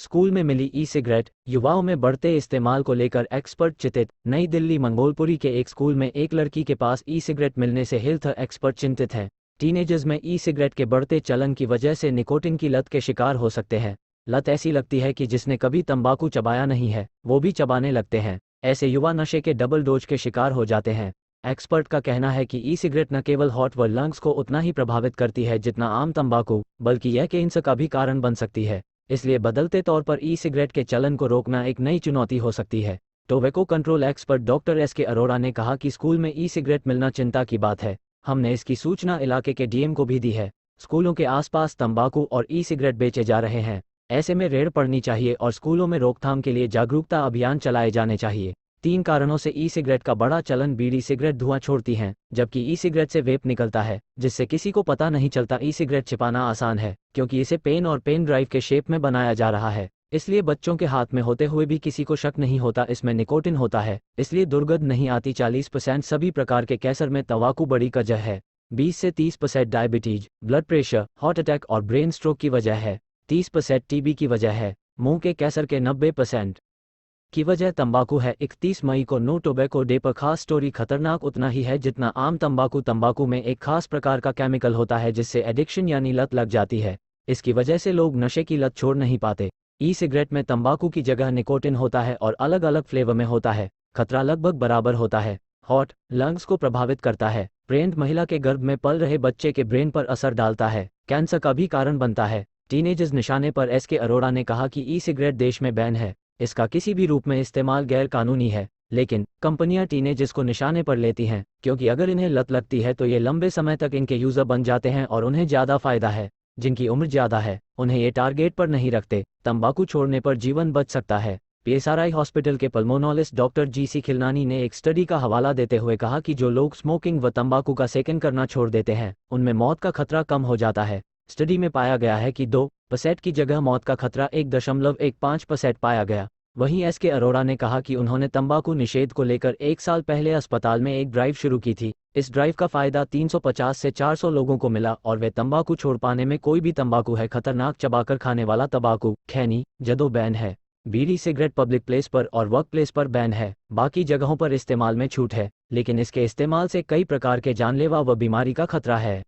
School में मिली e cigarette, युवाओं में बढ़ते इस्तेमाल को लेकर एक्सपर्ट चिंतित। नई दिल्ली मंगोलपुरी के एक स्कूल में एक लड़की के पास ई सिगरेट मिलने से हेल्थ एक्सपर्ट चिंतित हैं। टीनेजर्स में ई सिगरेट के बढ़ते चलन की वजह से निकोटिन की लत के शिकार हो सकते हैं। लत ऐसी लगती है कि जिसने कभी तंबाकू चबाया नहीं है वो भी चबाने लगते हैं। ऐसे युवा नशे के डबल डोज के शिकार हो जाते हैं। एक्सपर्ट का कहना है कि ई सिगरेट न केवल हार्ट व लंग्स को उतना ही प्रभावित करती है जितना आम तंबाकू, बल्कि यह कैंसर का भी कारण बन सकती है। इसलिए बदलते तौर पर ई सिगरेट के चलन को रोकना एक नई चुनौती हो सकती है। Tobacco control expert doctor S K. Arora ने कहा कि स्कूल में ई सिगरेट मिलना चिंता की बात है। हमने इसकी सूचना इलाके के डीएम को भी दी है। स्कूलों के आसपास तंबाकू और ई सिगरेट बेचे जा रहे हैं। ऐसे में रेड पड़नी चाहिए और स्कूलों में रोकथाम के लिए जागरूकता अभियान चलाए जाने चाहिए। 3 कारणों से ई सिगरेट का बड़ा चलन। बीड़ी सिगरेट धुआं छोड़ती हैं, जबकि ई सिगरेट से वेप निकलता है जिससे किसी को पता नहीं चलता। ई सिगरेट छिपाना आसान है क्योंकि इसे पेन और पेन ड्राइव के शेप में बनाया जा रहा है, इसलिए बच्चों के हाथ में होते हुए भी किसी को शक नहीं होता इसमें निकोटिन होता है, इसलिए दुर्गंध नहीं आती। 40% सभी प्रकार के कैंसर में तंबाकू बड़ी वजह है। 20 से 30% diabetes, blood pressure, heart attack और ब्रेन स्ट्रोक की वजह है। 30% टीबी की वजह है। मुंह के कैंसर के 90% की वजह तंबाकू है। 31 मई को नो टोबैको डे पर खास स्टोरी। खतरनाक उतना ही है जितना आम तंबाकू। तंबाकू में एक खास प्रकार का केमिकल होता है जिससे एडिक्शन यानी लत लग जाती है। इसकी वजह से लोग नशे की लत छोड़ नहीं पाते। ई सिगरेट में तंबाकू की जगह निकोटिन होता है और अलग अलग फ्लेवर में होता है। खतरा लगभग बराबर होता है। हार्ट, लंग्स को प्रभावित करता है। प्रेग्नेंट महिला के गर्भ में पल रहे बच्चे के ब्रेन पर असर डालता है। कैंसर का भी कारण बनता है। टीनेजर्स निशाने पर एस.के. अरोड़ा ने कहा कि ई सिगरेट देश में बैन है। इसका किसी भी रूप में इस्तेमाल गैर कानूनी है, लेकिन कंपनियां टीनेजर्स को निशाने पर लेती हैं क्योंकि अगर इन्हें लत लगती है तो ये लंबे समय तक इनके यूजर बन जाते हैं और उन्हें ज़्यादा फायदा है। जिनकी उम्र ज़्यादा है उन्हें ये टारगेट पर नहीं रखते। तंबाकू छोड़ने पर जीवन बच सकता है। पीएसआरआई हॉस्पिटल के पल्मोनोलॉजिस्ट डॉक्टर जी.सी. खिलनानी ने एक स्टडी का हवाला देते हुए कहा कि जो लोग स्मोकिंग व तंबाकू का सेवन करना छोड़ देते हैं उनमें मौत का खतरा कम हो जाता है। स्टडी में पाया गया है कि 2% की जगह मौत का खतरा 1.15% पाया गया। वहीं एस.के. अरोड़ा ने कहा कि उन्होंने तंबाकू निषेध को लेकर 1 साल पहले अस्पताल में एक ड्राइव शुरू की थी। इस ड्राइव का फायदा 350 से 400 लोगों को मिला और वे तंबाकू छोड़ पाने में कोई भी तंबाकू है खतरनाक चबाकर खाने वाला तंबाकू, खैनी, जर्दो बैन है। बीड़ी सिगरेट पब्लिक प्लेस पर और वर्क प्लेस पर बैन है। बाकी जगहों पर इस्तेमाल में छूट है, लेकिन इसके इस्तेमाल से कई प्रकार के जानलेवा व बीमारी का खतरा है।